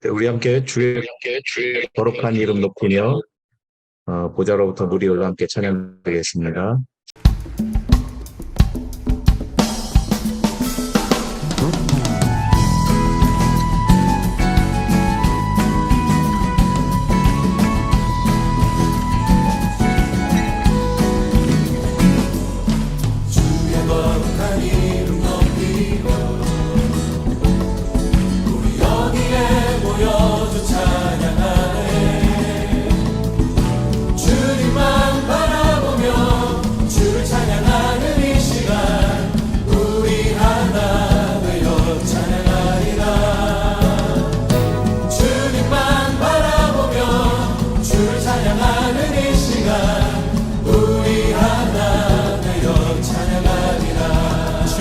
우리 함께 주의 거룩한 이름 높이며 보좌로부터 물이 흘러 함께 찬양드리겠습니다.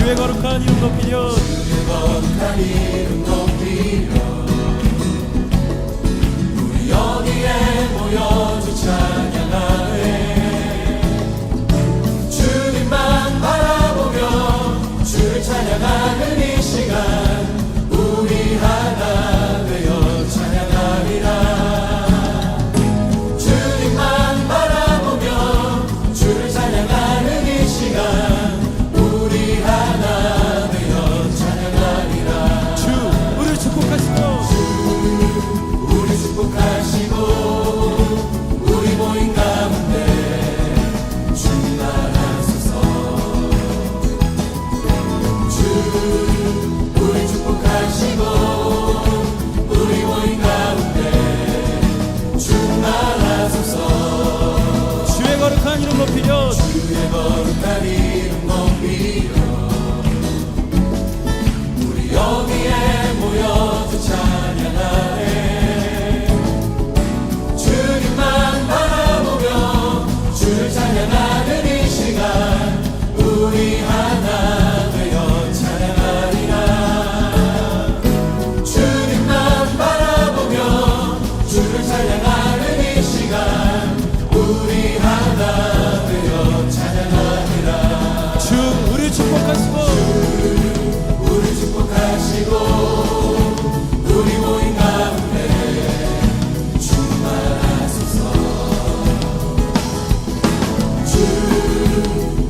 주의 거룩한 이름 높이려 주의 거룩한 이름 높이려 우리 여기에 모여주 찬양하네 주님만 바라보며 주를 찬양하는 이 시간 우리 하나 되어 찬양하리라 주님만 바라보며 주를 찬양하는 이 시간 축복하시고 우리 모임 가운데 충만하소서 주 우리 축복하시고 우리 모임 가운데 충만하소서 주의 거룩한 이름 높이려 주의 거룩한 이름 높이려 우리 여기에 모여서 찬양하네 주를 찬양하는 이 시간 우리 하나 되어 찬양하리라 주님만 바라보며 주를 찬양하는 이 시간 우리 하나 되어 찬양하리라 주 우리 축복하시고 우리 축복하시고 우리 모임 가운데 충만하소서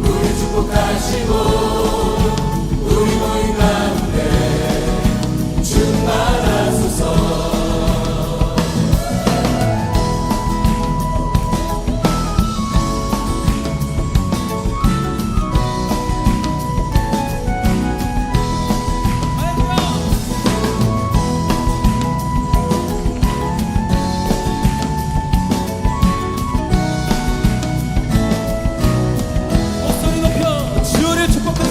우리 축복하시고 우리 모임 가운데 충만하소서 주를 축복하시고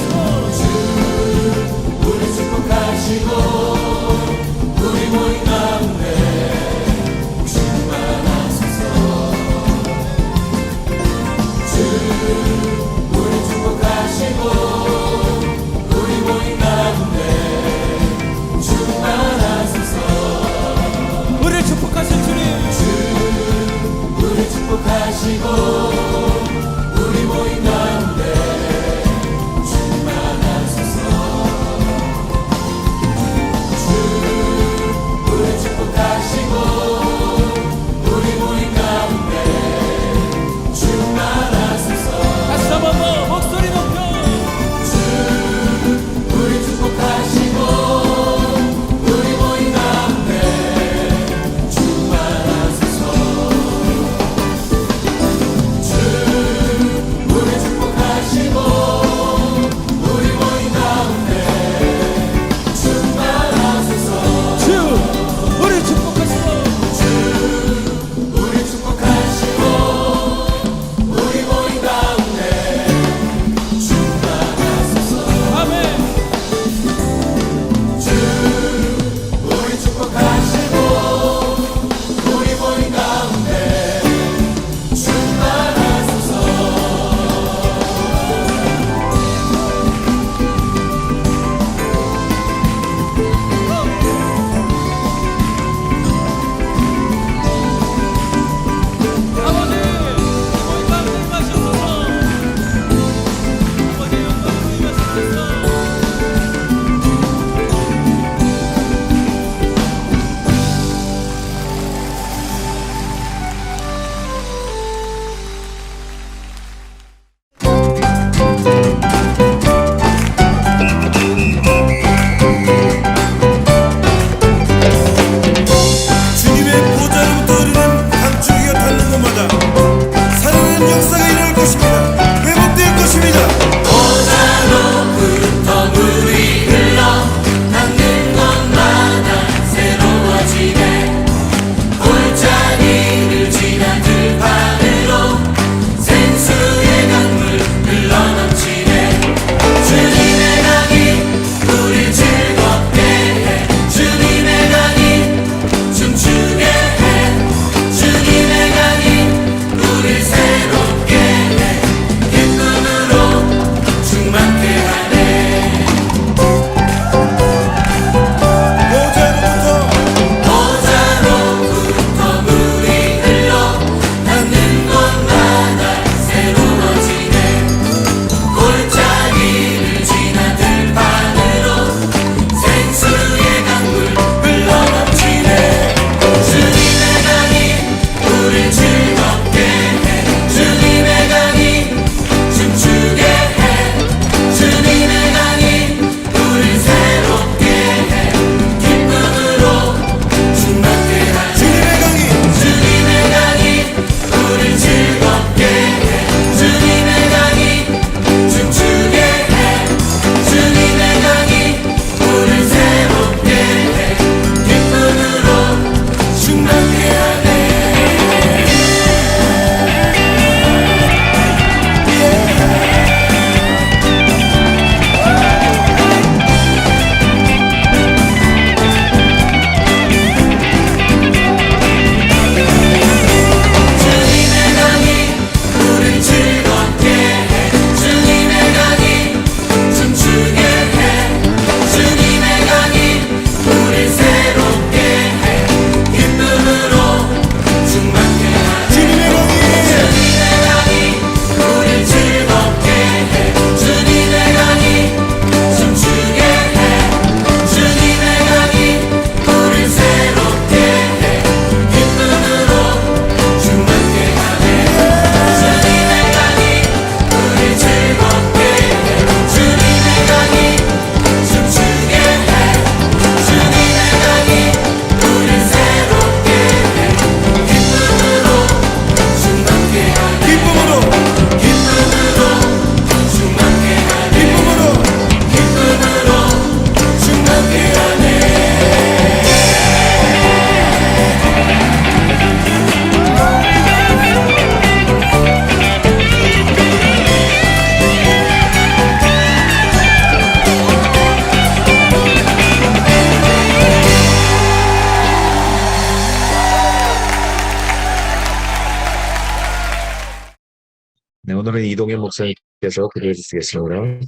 오늘은 이동현 목사님께서 기도해 주시겠습니다.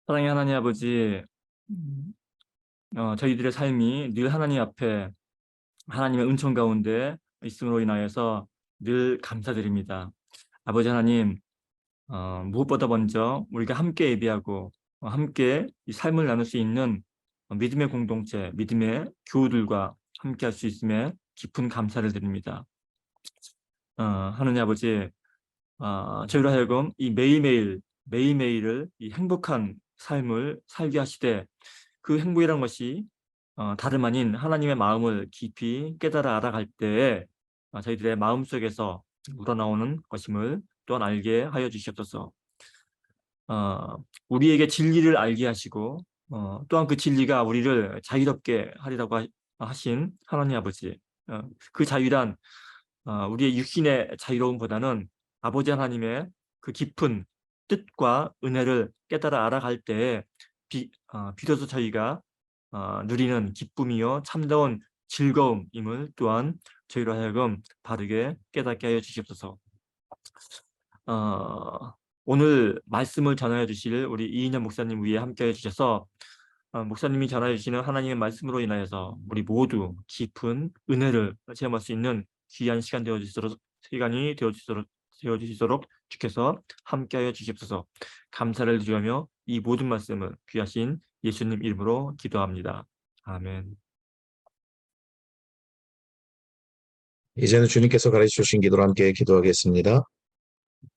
사랑의 하나님 아버지, 저희들의 삶이 늘 하나님 앞에 하나님의 은총 가운데 있음으로 인하여서 늘 감사드립니다. 아버지 하나님, 무엇보다 먼저 우리가 함께 예배하고 함께 이 삶을 나눌 수 있는 믿음의 공동체, 믿음의 교우들과 함께 할 수 있음에 깊은 감사를 드립니다. 하느님 아버지, 저희로 하여금 이 매일매일을 이 행복한 삶을 살게 하시되 그 행복이란 것이 다름 아닌 하나님의 마음을 깊이 깨달아 알아갈 때에 저희들의 마음속에서 우러나오는 것임을 또한 알게 하여 주시옵소서. 우리에게 진리를 알게 하시고 또한 그 진리가 우리를 자유롭게 하리라고 하신 하나님 아버지, 그 자유란 우리의 육신의 자유로움보다는 아버지 하나님의 그 깊은 뜻과 은혜를 깨달아 알아갈 때에 비로소 저희가 누리는 기쁨이요 참다운 즐거움임을 또한 저희로 하여금 바르게 깨닫게 하여 주시옵소서. 오늘 말씀을 전하여 주실 우리 이인현 목사님 위에 함께 해 주셔서 목사님이 전하여 주시는 하나님의 말씀으로 인하여서 우리 모두 깊은 은혜를 체험할 수 있는 귀한 시간이 되어주시도록 주께서 함께하여 주시옵소서. 감사를 드리며 이 모든 말씀을 귀하신 예수님 이름으로 기도합니다. 아멘. 이제는 주님께서 가르쳐 주신 기도로 함께 기도하겠습니다.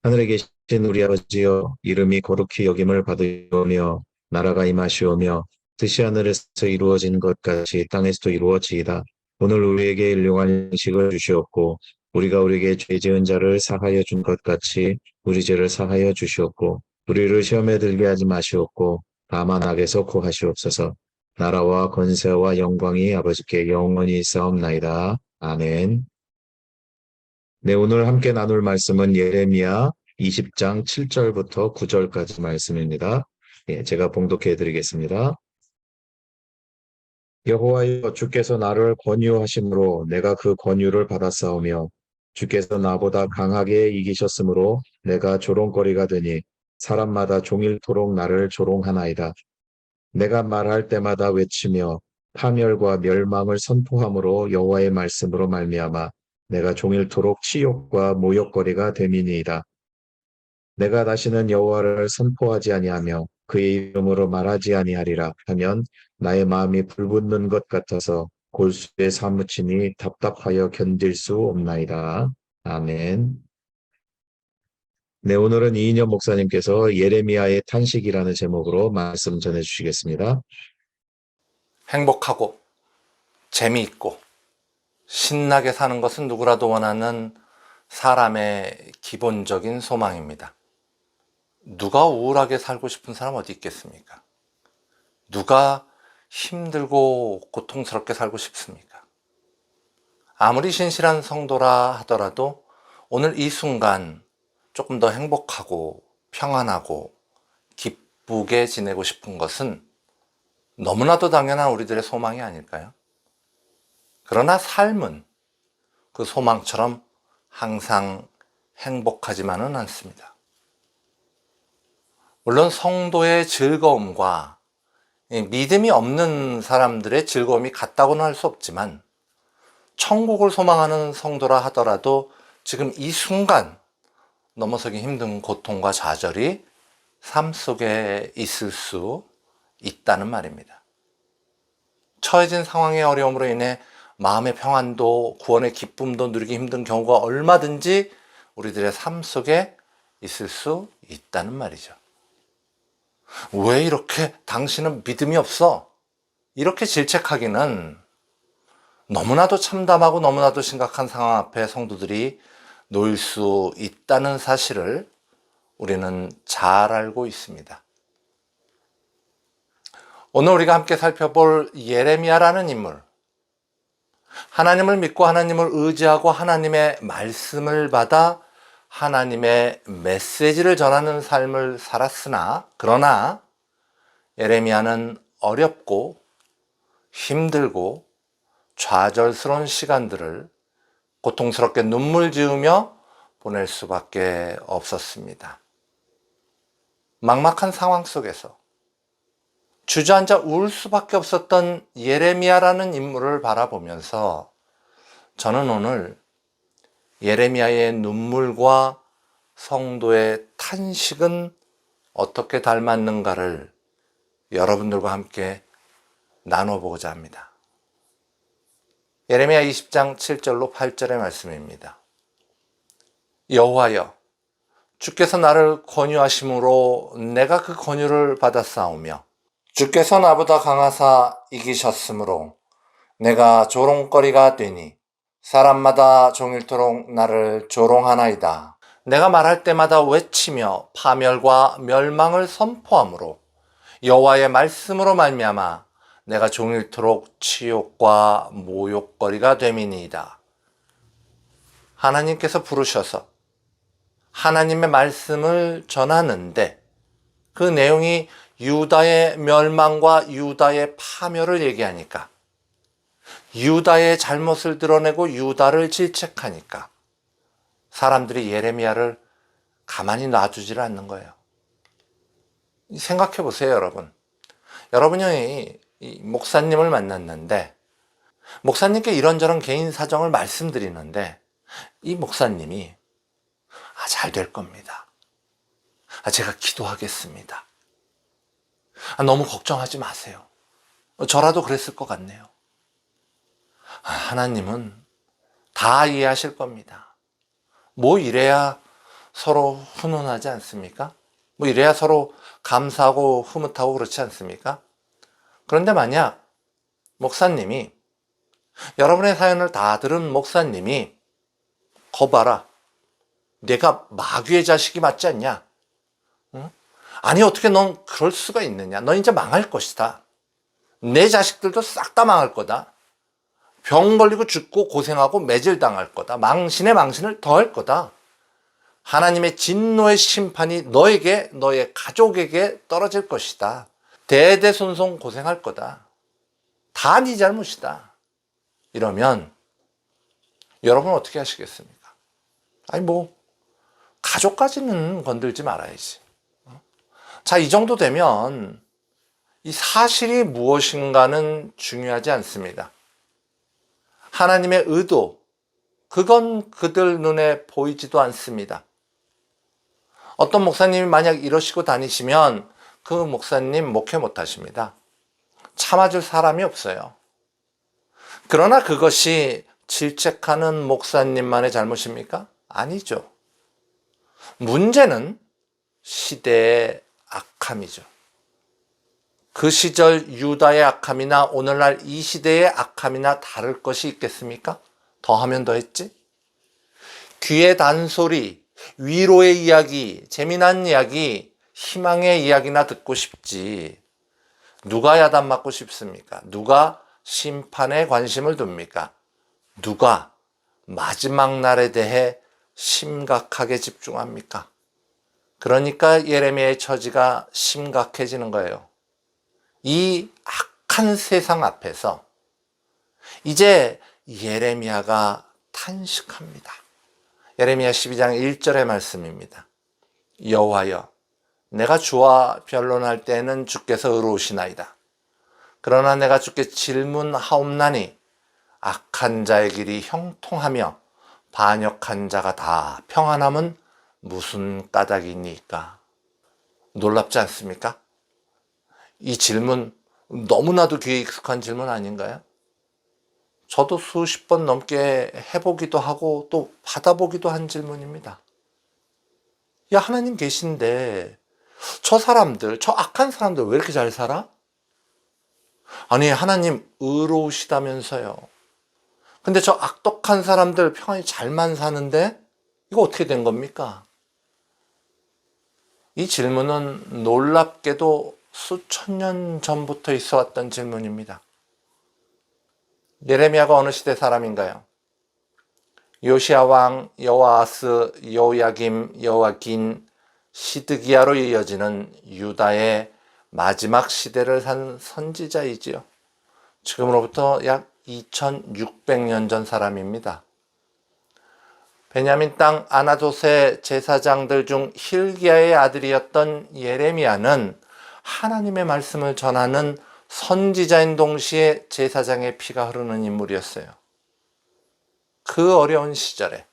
하늘에 계신 우리 아버지여, 이름이 거룩히 여김을 받으오며 나라가 임하시오며 뜻이 하늘에서 이루어진 것 같이 땅에서도 이루어지이다. 오늘 우리에게 일용할 음식을 주시옵고 우리가 우리에게 죄 지은 자를 사하여 준 것 같이 우리 죄를 사하여 주시옵고 우리를 시험에 들게 하지 마시옵고 다만 악에서 구하시옵소서. 나라와 권세와 영광이 아버지께 영원히 있사옵나이다. 아멘. 네, 오늘 함께 나눌 말씀은 예레미야 20장 7절부터 9절까지 말씀입니다. 제가 봉독해 드리겠습니다. 여호와여, 주께서 나를 권유하심으로 내가 그 권유를 받았사오며 주께서 나보다 강하게 이기셨으므로 내가 조롱거리가 되니 사람마다 종일토록 나를 조롱하나이다. 내가 말할 때마다 외치며 파멸과 멸망을 선포함으로 여호와의 말씀으로 말미암아 내가 종일토록 치욕과 모욕거리가 됨이니이다. 내가 다시는 여호와를 선포하지 아니하며 그의 이름으로 말하지 아니하리라 하면 나의 마음이 불붙는 것 같아서 골수에 사무치니 답답하여 견딜 수 없나이다. 아멘. 네, 오늘은 이인현 목사님께서 예레미야의 탄식이라는 제목으로 말씀 전해주시겠습니다. 행복하고 재미있고 신나게 사는 것은 누구라도 원하는 사람의 기본적인 소망입니다. 누가 우울하게 살고 싶은 사람 어디 있겠습니까? 누가 힘들고 고통스럽게 살고 싶습니까? 아무리 신실한 성도라 하더라도 오늘 이 순간 조금 더 행복하고 평안하고 기쁘게 지내고 싶은 것은 너무나도 당연한 우리들의 소망이 아닐까요? 그러나 삶은 그 소망처럼 항상 행복하지만은 않습니다. 물론 성도의 즐거움과 믿음이 없는 사람들의 즐거움이 같다고는 할 수 없지만 천국을 소망하는 성도라 하더라도 지금 이 순간 넘어서기 힘든 고통과 좌절이 삶 속에 있을 수 있다는 말입니다. 처해진 상황의 어려움으로 인해 마음의 평안도 구원의 기쁨도 누리기 힘든 경우가 얼마든지 우리들의 삶 속에 있을 수 있다는 말이죠. 왜 이렇게 당신은 믿음이 없어? 이렇게 질책하기는 너무나도 참담하고 너무나도 심각한 상황 앞에 성도들이 놓일 수 있다는 사실을 우리는 잘 알고 있습니다. 오늘 우리가 함께 살펴볼 예레미야라는 인물, 하나님을 믿고 하나님을 의지하고 하나님의 말씀을 받아 하나님의 메시지를 전하는 삶을 살았으나 그러나 예레미야는 어렵고 힘들고 좌절스러운 시간들을 고통스럽게 눈물 지으며 보낼 수밖에 없었습니다. 막막한 상황 속에서 주저앉아 울 수밖에 없었던 예레미야라는 인물을 바라보면서 저는 오늘 예레미야의 눈물과 성도의 탄식은 어떻게 닮았는가를 여러분들과 함께 나눠보고자 합니다. 예레미야 20장 7절로 8절의 말씀입니다. 여호와여, 주께서 나를 권유하심으로 내가 그 권유를 받았사오며 주께서 나보다 강하사 이기셨으므로 내가 조롱거리가 되니 사람마다 종일토록 나를 조롱하나이다. 내가 말할 때마다 외치며 파멸과 멸망을 선포함으로 여호와의 말씀으로 말미암아 내가 종일토록 치욕과 모욕거리가 됨이니이다. 하나님께서 부르셔서 하나님의 말씀을 전하는데 그 내용이 유다의 멸망과 유다의 파멸을 얘기하니까, 유다의 잘못을 드러내고 유다를 질책하니까 사람들이 예레미야를 가만히 놔두질 않는 거예요. 생각해 보세요, 여러분. 여러분이 이 목사님을 만났는데 목사님께 이런저런 개인 사정을 말씀드리는데 이 목사님이 잘 될 겁니다. 제가 기도하겠습니다. 너무 걱정하지 마세요. 저라도 그랬을 것 같네요. 하나님은 다 이해하실 겁니다. 뭐 이래야 서로 훈훈하지 않습니까? 뭐 이래야 서로 감사하고 흐뭇하고 그렇지 않습니까? 그런데 만약 목사님이, 여러분의 사연을 다 들은 목사님이 거봐라, 내가 마귀의 자식이 맞지 않냐? 응? 아니 어떻게 넌 그럴 수가 있느냐? 넌 이제 망할 것이다. 내 자식들도 싹 다 망할 거다. 병 걸리고 죽고 고생하고 매질당할 거다. 망신에 망신을 더할 거다. 하나님의 진노의 심판이 너에게, 너의 가족에게 떨어질 것이다. 대대손손 고생할 거다. 다 네 잘못이다. 이러면 여러분 어떻게 하시겠습니까? 아니 뭐 가족까지는 건들지 말아야지. 자, 이 정도 되면 이 사실이 무엇인가는 중요하지 않습니다. 하나님의 의도, 그건 그들 눈에 보이지도 않습니다. 어떤 목사님이 만약 이러시고 다니시면 그 목사님 목회 못하십니다. 참아줄 사람이 없어요. 그러나 그것이 질책하는 목사님만의 잘못입니까? 아니죠. 문제는 시대의 악함이죠. 그 시절 유다의 악함이나 오늘날 이 시대의 악함이나 다를 것이 있겠습니까? 더하면 더했지. 귀의 단소리, 위로의 이야기, 재미난 이야기, 희망의 이야기나 듣고 싶지. 누가 야단 맞고 싶습니까? 누가 심판에 관심을 둡니까? 누가 마지막 날에 대해 심각하게 집중합니까? 그러니까 예레미야의 처지가 심각해지는 거예요. 이 악한 세상 앞에서 이제 예레미야가 탄식합니다. 예레미야 12장 1절의 말씀입니다. 여호와여, 내가 주와 변론할 때에는 주께서 의로우시나이다. 그러나 내가 주께 질문하옵나니 악한 자의 길이 형통하며 반역한 자가 다 평안함은 무슨 까닭이니까? 놀랍지 않습니까? 이 질문 너무나도 귀에 익숙한 질문 아닌가요? 저도 수십 번 넘게 해보기도 하고 또 받아보기도 한 질문입니다. 야, 하나님 계신데 저 사람들, 저 악한 사람들 왜 이렇게 잘 살아? 아니, 하나님 의로우시다면서요. 근데 저 악독한 사람들 평안히 잘만 사는데 이거 어떻게 된 겁니까? 이 질문은 놀랍게도 수천 년 전부터 있어 왔던 질문입니다. 예레미야가 어느 시대 사람인가요? 요시야 왕, 여호아스, 여호야김, 여호야긴, 시드기야로 이어지는 유다의 마지막 시대를 산 선지자이지요. 지금으로부터 약 2600년 전 사람입니다. 베냐민 땅 아나돗의 제사장들 중 hil기야의 아들이었던 예레미야는 하나님의 말씀을 전하는 선지자인 동시에 제사장의 피가 흐르는 인물이었어요. 그 어려운 시절에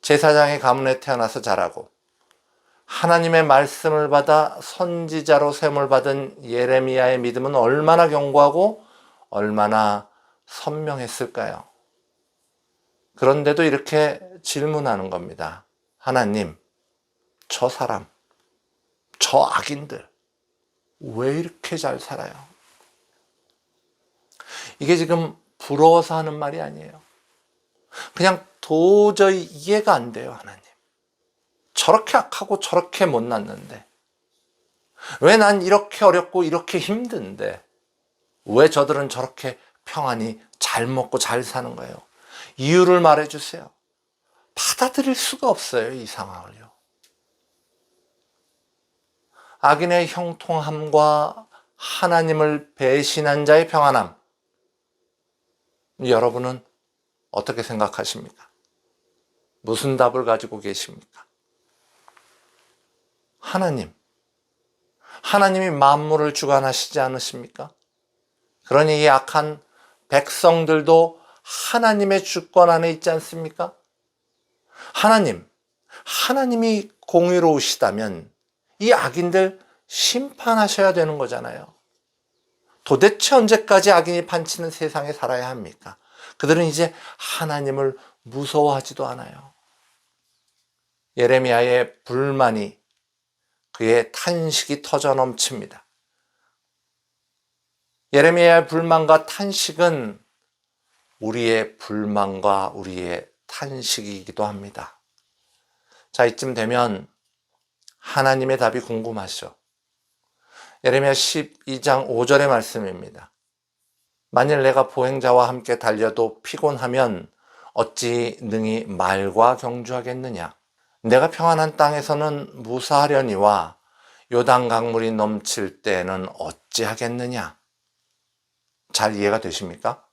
제사장의 가문에 태어나서 자라고 하나님의 말씀을 받아 선지자로 셈을 받은 예레미야의 믿음은 얼마나 견고하고 얼마나 선명했을까요? 그런데도 이렇게 질문하는 겁니다. 하나님, 저 사람, 저 악인들 왜 이렇게 잘 살아요? 이게 지금 부러워서 하는 말이 아니에요. 그냥 도저히 이해가 안 돼요, 하나님. 저렇게 악하고 저렇게 못났는데, 왜 난 이렇게 어렵고 이렇게 힘든데, 왜 저들은 저렇게 평안히 잘 먹고 잘 사는 거예요? 이유를 말해주세요. 받아들일 수가 없어요, 이 상황을요. 악인의 형통함과 하나님을 배신한 자의 평안함, 여러분은 어떻게 생각하십니까? 무슨 답을 가지고 계십니까? 하나님이 만물을 주관하시지 않으십니까? 그러니 이 악한 백성들도 하나님의 주권 안에 있지 않습니까? 하나님이 공의로우시다면 이 악인들 심판하셔야 되는 거잖아요. 도대체 언제까지 악인이 판치는 세상에 살아야 합니까? 그들은 이제 하나님을 무서워하지도 않아요. 예레미야의 불만이, 그의 탄식이 터져 넘칩니다. 예레미야의 불만과 탄식은 우리의 불만과 우리의 탄식이기도 합니다. 자, 이쯤 되면 하나님의 답이 궁금하시죠? 예레미야 12장 5절의 말씀입니다. 만일 내가 보행자와 함께 달려도 피곤하면 어찌 능히 말과 경주하겠느냐? 내가 평안한 땅에서는 무사하려니와 요단 강물이 넘칠 때에는 어찌하겠느냐? 잘 이해가 되십니까?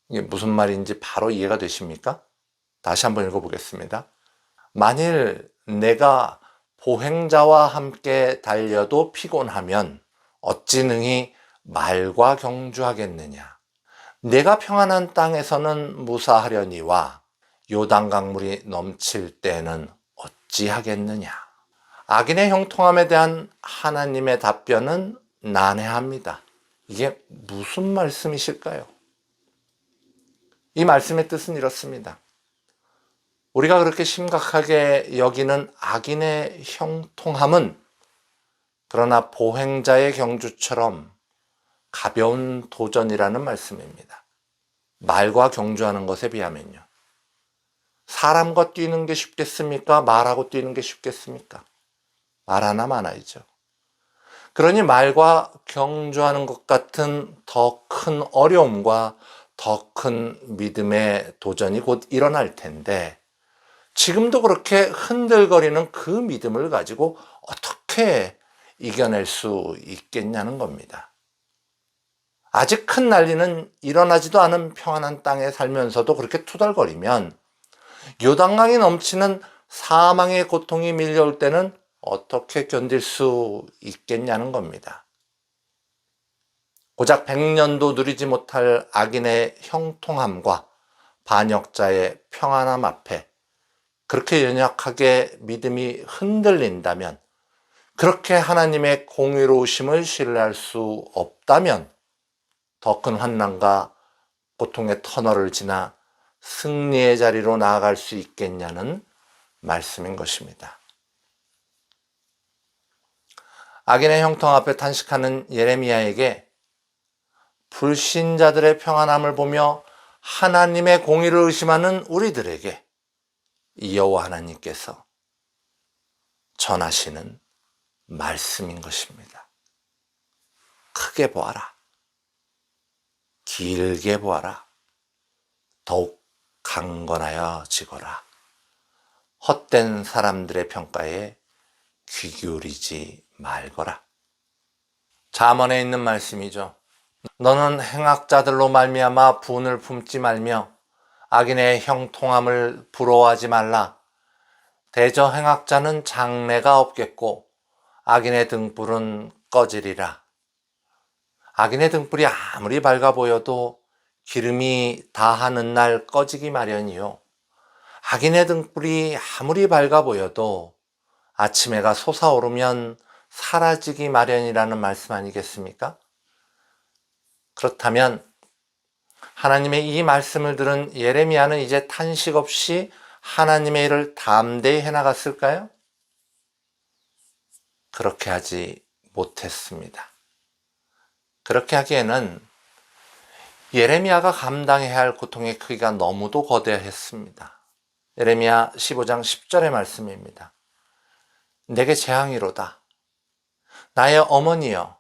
이게 무슨 말인지 바로 이해가 되십니까? 다시 한번 읽어보겠습니다. 만일 내가 보행자와 함께 달려도 피곤하면 어찌 능히 말과 경주하겠느냐? 내가 평안한 땅에서는 무사하려니와 요단 강물이 넘칠 때는 어찌하겠느냐? 악인의 형통함에 대한 하나님의 답변은 난해합니다. 이게 무슨 말씀이실까요? 이 말씀의 뜻은 이렇습니다. 우리가 그렇게 심각하게 여기는 악인의 형통함은 그러나 보행자의 경주처럼 가벼운 도전이라는 말씀입니다. 말과 경주하는 것에 비하면요. 사람과 뛰는 게 쉽겠습니까? 말하고 뛰는 게 쉽겠습니까? 말 하나 많아야죠. 그러니 말과 경주하는 것 같은 더 큰 어려움과 더 큰 믿음의 도전이 곧 일어날 텐데 지금도 그렇게 흔들거리는 그 믿음을 가지고 어떻게 이겨낼 수 있겠냐는 겁니다. 아직 큰 난리는 일어나지도 않은 평안한 땅에 살면서도 그렇게 투덜거리면 요단강이 넘치는 사망의 고통이 밀려올 때는 어떻게 견딜 수 있겠냐는 겁니다. 고작 100년도 누리지 못할 악인의 형통함과 반역자의 평안함 앞에 그렇게 연약하게 믿음이 흔들린다면, 그렇게 하나님의 공의로우심을 신뢰할 수 없다면 더 큰 환난과 고통의 터널을 지나 승리의 자리로 나아갈 수 있겠냐는 말씀인 것입니다. 악인의 형통 앞에 탄식하는 예레미야에게 불신자들의 평안함을 보며 하나님의 공의를 의심하는 우리들에게 여호와 하나님께서 전하시는 말씀인 것입니다. 크게 보아라. 길게 보아라. 더욱 강건하여 지거라. 헛된 사람들의 평가에 귀 기울이지 말거라. 잠언에 있는 말씀이죠. 너는 행악자들로 말미암아 분을 품지 말며 악인의 형통함을 부러워하지 말라. 대저 행악자는 장래가 없겠고 악인의 등불은 꺼지리라. 악인의 등불이 아무리 밝아 보여도 기름이 다하는 날 꺼지기 마련이요. 악인의 등불이 아무리 밝아 보여도 아침 해가 솟아오르면 사라지기 마련이라는 말씀 아니겠습니까? 그렇다면 하나님의 이 말씀을 들은 예레미야는 이제 탄식 없이 하나님의 일을 담대히 해나갔을까요? 그렇게 하지 못했습니다. 그렇게 하기에는 예레미야가 감당해야 할 고통의 크기가 너무도 거대했습니다. 예레미야 15장 10절의 말씀입니다. 내게 재앙이로다. 나의 어머니여,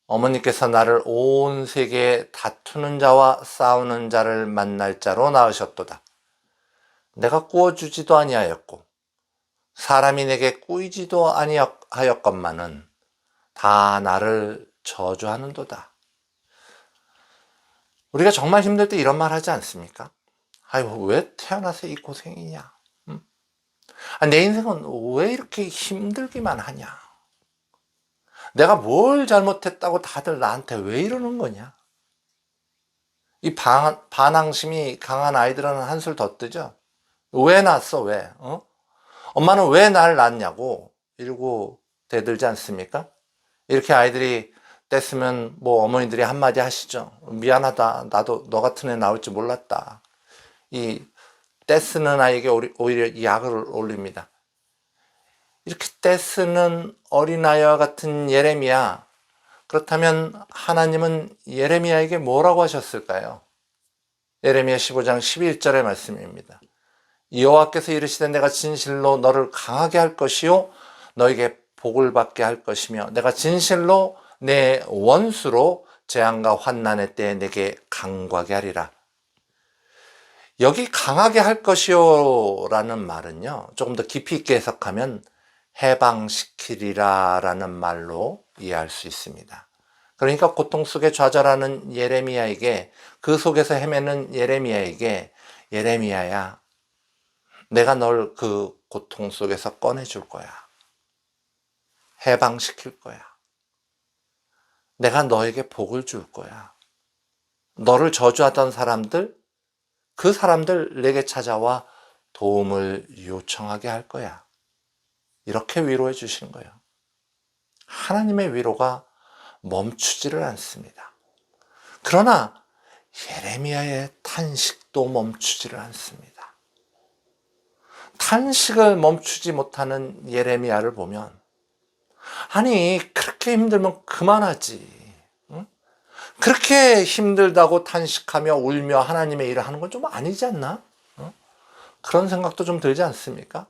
어머니께서 나를 온 세계에 다투는 자와 싸우는 자를 만날 자로 낳으셨도다. 내가 꾸어주지도 아니하였고 사람이 내게 꾸이지도 아니하였건만은 다 나를 저주하는도다. 우리가 정말 힘들 때 이런 말 하지 않습니까? 아유, 왜 태어나서 이 고생이냐? 내 인생은 왜 이렇게 힘들기만 하냐? 내가 뭘 잘못했다고 다들 나한테 왜 이러는 거냐? 이 반항심이 강한 아이들은 한술 더 뜨죠. 왜 낳았어? 왜? 엄마는 왜 날 낳았냐고 이러고 대들지 않습니까? 이렇게 아이들이 뗐으면 뭐 어머니들이 한마디 하시죠. 미안하다. 나도 너 같은 애 나올 줄 몰랐다. 이 떼쓰는 아이에게 오히려 이 약을 올립니다. 이렇게 떼쓰는 어린아이와 같은 예레미야. 그렇다면 하나님은 예레미야에게 뭐라고 하셨을까요? 예레미야 15장 11절의 말씀입니다. 여호와께서 이르시되 내가 진실로 너를 강하게 할 것이요 너에게 복을 받게 할 것이며 내가 진실로 내 원수로 재앙과 환난의 때에 내게 강구하게 하리라. 여기 강하게 할 것이요 라는 말은요, 조금 더 깊이 있게 해석하면 해방시키리라 라는 말로 이해할 수 있습니다. 그러니까 고통 속에 좌절하는 예레미야에게, 그 속에서 헤매는 예레미야에게, 예레미야야, 내가 널 그 고통 속에서 꺼내줄 거야. 해방시킬 거야. 내가 너에게 복을 줄 거야. 너를 저주하던 사람들, 그 사람들 내게 찾아와 도움을 요청하게 할 거야. 이렇게 위로해 주시는 거예요. 하나님의 위로가 멈추지를 않습니다. 그러나 예레미야의 탄식도 멈추지를 않습니다. 탄식을 멈추지 못하는 예레미야를 보면, 아니 그렇게 힘들면 그만하지. 응? 그렇게 힘들다고 탄식하며 울며 하나님의 일을 하는 건 좀 아니지 않나? 응? 그런 생각도 좀 들지 않습니까?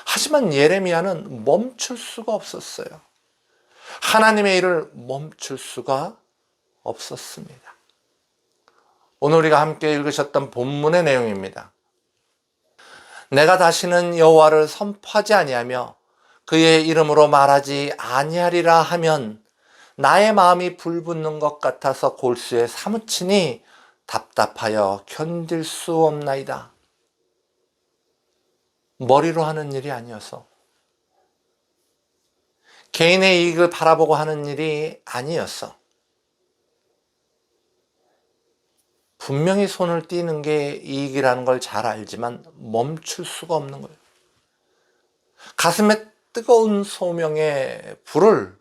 하지만 예레미야는 멈출 수가 없었어요. 하나님의 일을 멈출 수가 없었습니다. 오늘 우리가 함께 읽으셨던 본문의 내용입니다. 내가 다시는 여호와를 선포하지 아니하며 그의 이름으로 말하지 아니하리라 하면 나의 마음이 불붙는 것 같아서 골수에 사무치니 답답하여 견딜 수 없나이다. 머리로 하는 일이 아니어서, 개인의 이익을 바라보고 하는 일이 아니었어. 분명히 손을 띄는 게 이익이라는 걸 잘 알지만 멈출 수가 없는 거예요. 가슴에 뜨거운 소명의 불을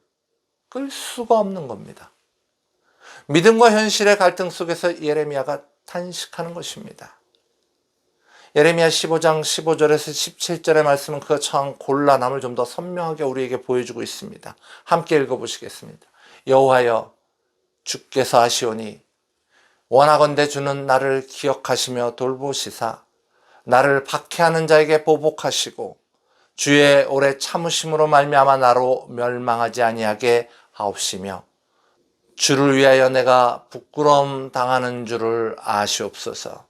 끌 수가 없는 겁니다. 믿음과 현실의 갈등 속에서 예레미야가 탄식하는 것입니다. 예레미야 15장 15절에서 17절의 말씀은 그 처한 곤란함을 좀 더 선명하게 우리에게 보여주고 있습니다. 함께 읽어보시겠습니다. 여호와여, 주께서 하시오니 원하건대 주는 나를 기억하시며 돌보시사 나를 박해하는 자에게 보복하시고 주의 오래 참으심으로 말미암아 나로 멸망하지 아니하게 하옵시며 주를 위하여 내가 부끄러움 당하는 줄을 아시옵소서.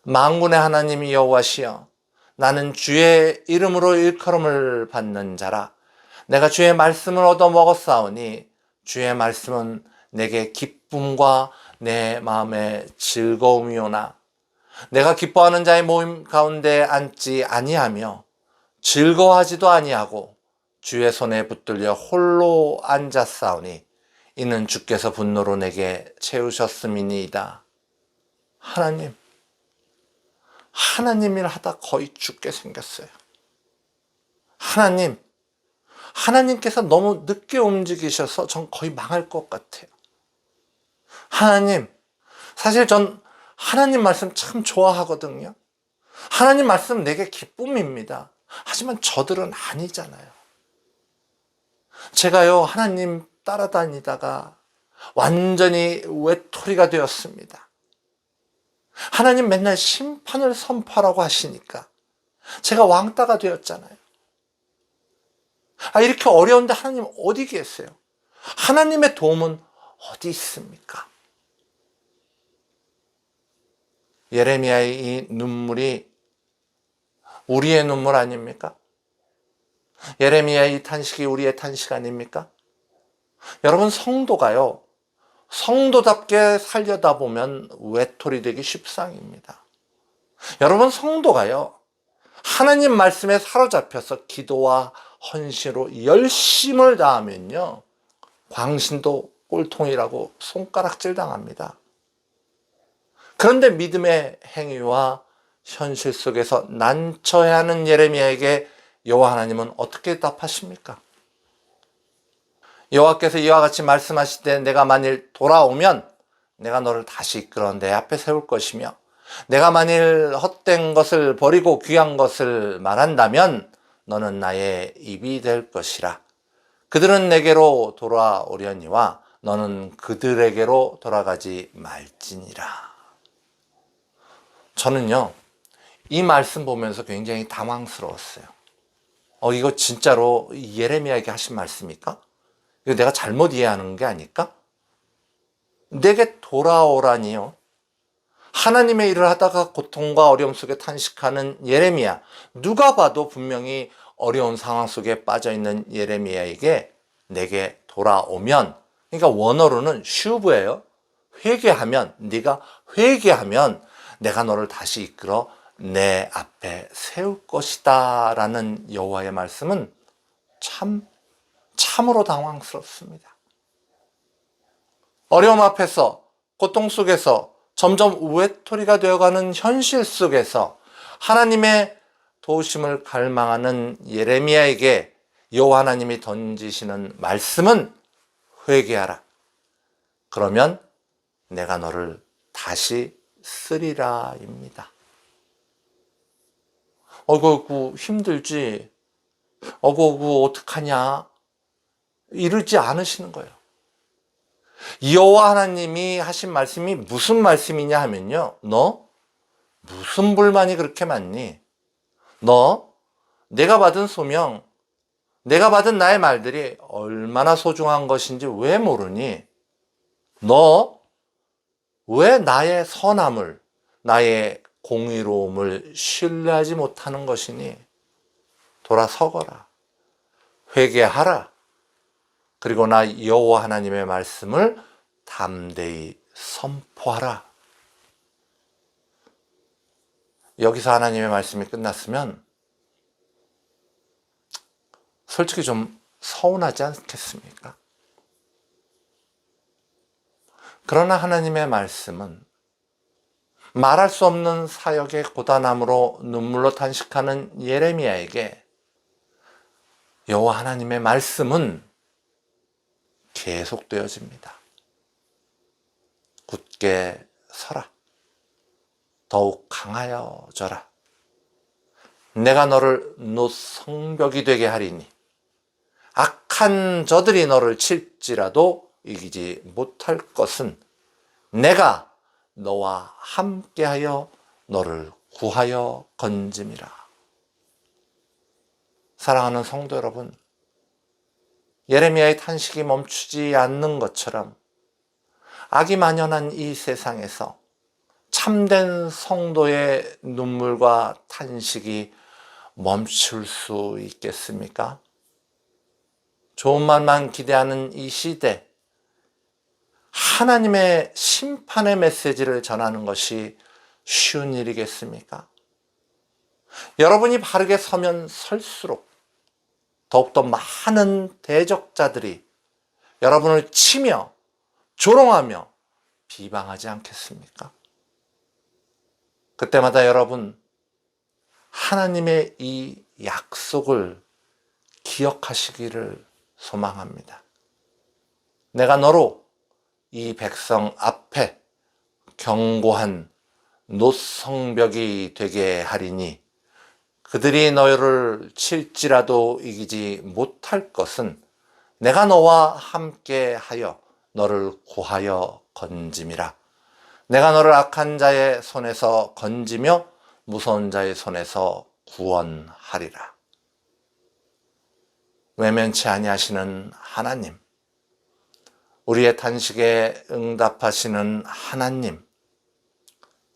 만군의 하나님 여호와시여, 나는 주의 이름으로 일컬음을 받는 자라. 내가 주의 말씀을 얻어 먹었사오니 주의 말씀은 내게 기쁨과 내 마음의 즐거움이오나 내가 기뻐하는 자의 모임 가운데 앉지 아니하며 즐거워하지도 아니하고 주의 손에 붙들려 홀로 앉았사오니 이는 주께서 분노로 내게 채우셨음이니이다. 하나님 일 하다 거의 죽게 생겼어요. 하나님께서 너무 늦게 움직이셔서 전 거의 망할 것 같아요. 사실 전 하나님 말씀 참 좋아하거든요. 하나님 말씀 내게 기쁨입니다. 하지만 저들은 아니잖아요. 제가요, 하나님 따라다니다가 완전히 외톨이가 되었습니다. 하나님 맨날 심판을 선포하라고 하시니까 제가 왕따가 되었잖아요. 이렇게 어려운데 하나님 어디 계세요? 하나님의 도움은 어디 있습니까? 예레미야의 이 눈물이 우리의 눈물 아닙니까? 예레미야의 이 탄식이 우리의 탄식 아닙니까? 여러분, 성도답게 살려다 보면 외톨이 되기 십상입니다. 여러분, 성도가요, 하나님 말씀에 사로잡혀서 기도와 헌신으로 열심을 다하면요, 광신도 꼴통이라고 손가락질 당합니다. 그런데 믿음의 행위와 현실 속에서 난처해하는 예레미야에게 여호와 하나님은 어떻게 답하십니까? 여호와께서 이와 같이 말씀하시되 내가 만일 돌아오면 내가 너를 다시 이끌어 내 앞에 세울 것이며 내가 만일 헛된 것을 버리고 귀한 것을 말한다면 너는 나의 입이 될 것이라. 그들은 내게로 돌아오려니와 너는 그들에게로 돌아가지 말지니라. 저는요, 이 말씀 보면서 굉장히 당황스러웠어요. 이거 진짜로 예레미야에게 하신 말씀입니까? 이거 내가 잘못 이해하는 게 아닐까? 내게 돌아오라니요. 하나님의 일을 하다가 고통과 어려움 속에 탄식하는 예레미야. 누가 봐도 분명히 어려운 상황 속에 빠져있는 예레미야에게 내게 돌아오면, 그러니까 원어로는 슈브예요. 네가 회개하면 내가 너를 다시 이끌어 내 앞에 세울 것이다 라는 여호와의 말씀은 참으로 당황스럽습니다. 어려움 앞에서, 고통 속에서 점점 외톨이가 되어가는 현실 속에서 하나님의 도우심을 갈망하는 예레미야에게 여호와 하나님이 던지시는 말씀은 회개하라. 그러면 내가 너를 다시 쓰리라 입니다. 어이구 힘들지, 어이구 어떡하냐 이러지 않으시는 거예요. 여호와 하나님이 하신 말씀이 무슨 말씀이냐 하면요, 너 무슨 불만이 그렇게 많니? 너 내가 받은 소명, 내가 받은 나의 말들이 얼마나 소중한 것인지 왜 모르니? 너 왜 나의 선함을, 나의 공의로움을 신뢰하지 못하는 것이니? 돌아서거라. 회개하라. 그리고 나 여호와 하나님의 말씀을 담대히 선포하라. 여기서 하나님의 말씀이 끝났으면 솔직히 좀 서운하지 않겠습니까? 그러나 하나님의 말씀은 말할 수 없는 사역의 고단함으로 눈물로 탄식하는 예레미야에게 여호와 하나님의 말씀은 계속되어집니다. 굳게 서라. 더욱 강하여져라. 내가 너를 놋 성벽이 되게 하리니 악한 저들이 너를 칠지라도 이기지 못할 것은 내가 너와 함께하여 너를 구하여 건짐이라. 사랑하는 성도 여러분, 예레미야의 탄식이 멈추지 않는 것처럼 악이 만연한 이 세상에서 참된 성도의 눈물과 탄식이 멈출 수 있겠습니까? 좋은 말만 기대하는 이 시대, 하나님의 심판의 메시지를 전하는 것이 쉬운 일이겠습니까? 여러분이 바르게 서면 설수록 더욱더 많은 대적자들이 여러분을 치며 조롱하며 비방하지 않겠습니까? 그때마다 여러분, 하나님의 이 약속을 기억하시기를 소망합니다. 내가 너로 이 백성 앞에 견고한 노성벽이 되게 하리니 그들이 너를 칠지라도 이기지 못할 것은 내가 너와 함께 하여 너를 구하여 건짐이라. 내가 너를 악한 자의 손에서 건지며 무서운 자의 손에서 구원하리라. 외면치 아니하시는 하나님, 우리의 탄식에 응답하시는 하나님,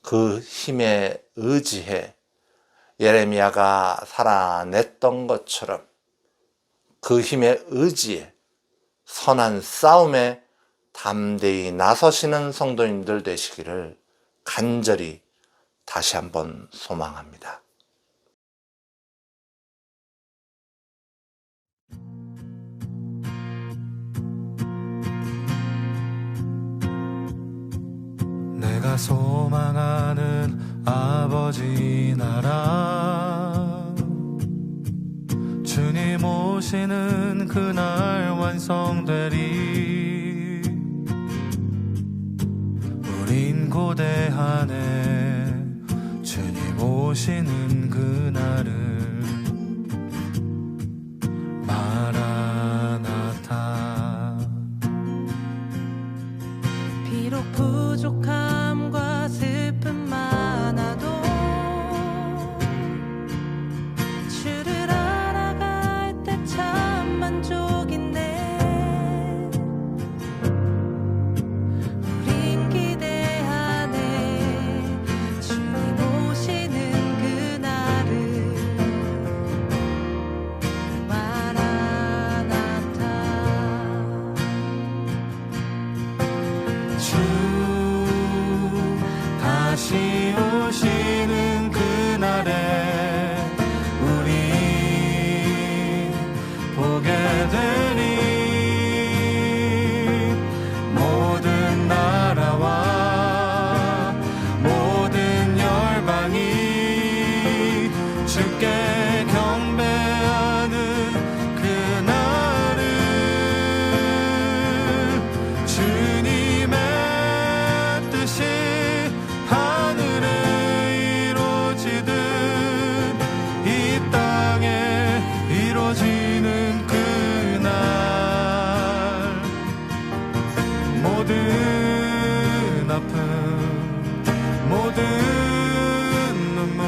그 힘에 의지해 예레미야가 살아냈던 것처럼 그 힘에 의지해 선한 싸움에 담대히 나서시는 성도님들 되시기를 간절히 다시 한번 소망합니다. 내가 소망하는 아버지 나라, 주님 오시는 그날 완성되리. 우린 고대하네 주님 오시는 그날을. 마라나타. 비록 부족함과 슬픔 많아도 주를 알아갈 때 참 만족인데, 우린 기대하네 주님 오시는 그날을. 마라나타. 주 다시 오시는 그날에 우리 보게 되니, 모든 나라와 모든 열방이 주께 경배하는 그날을. 주님의 뜻이 하늘에 이루어지듯 이 땅에 이루어지는 그날, 모든 아픔 모든 눈물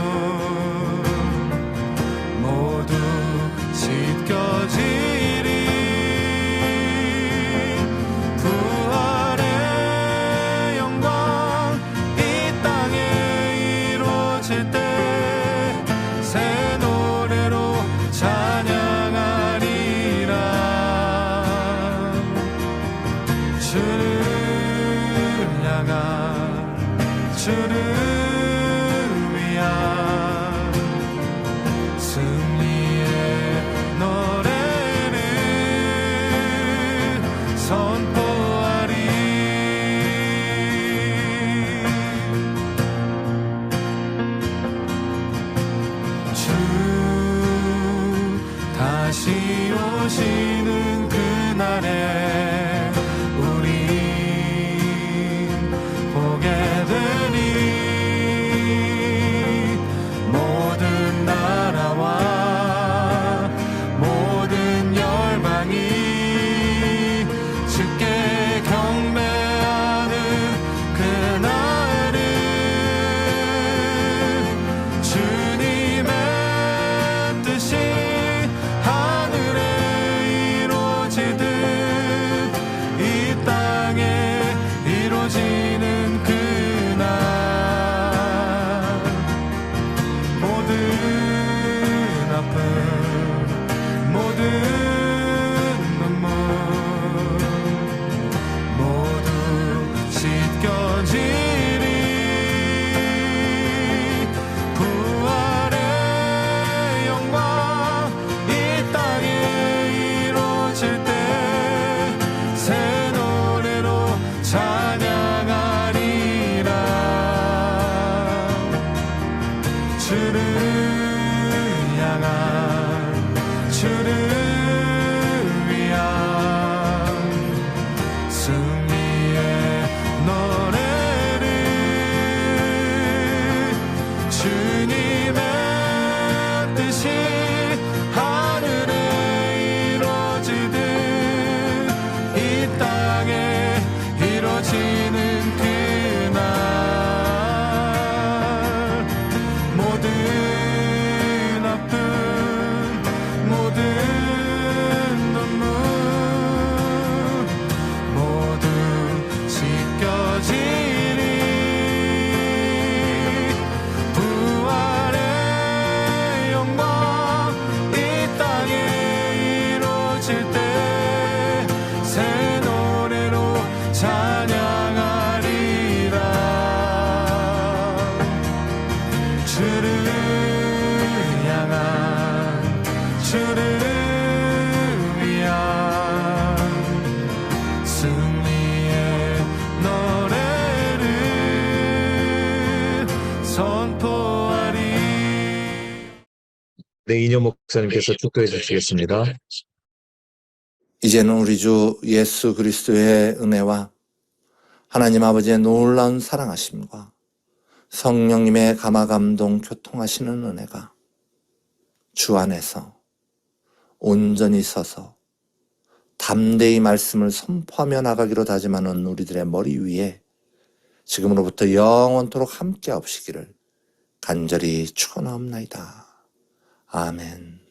모두 씻겨지리. 부활의 영광 이 땅에 이루어질 때 새 노래로 찬양하리라. 주를 향한 주를 위한 승리의 노래를 선포하리. 주 다시 오시는 그날에 우리 보게 되니, 모든 나라와 모든 열방이 주께 경배하는 그날을. 주님의 뜻이 하늘에 이루어지듯 이 땅에 이루어지는 그날, 모든 아픔 모든 눈물 모두 씻겨지리. 네, 이녀 목사님께서 축도해 주시겠습니다. 이제는 우리 주 예수 그리스도의 은혜와 하나님 아버지의 놀라운 사랑하심과 성령님의 감화감동 교통하시는 은혜가 주 안에서 온전히 서서 담대히 말씀을 선포하며 나가기로 다짐하는 우리들의 머리 위에 지금으로부터 영원토록 함께 하시기를 간절히 축원하옵나이다. 아멘.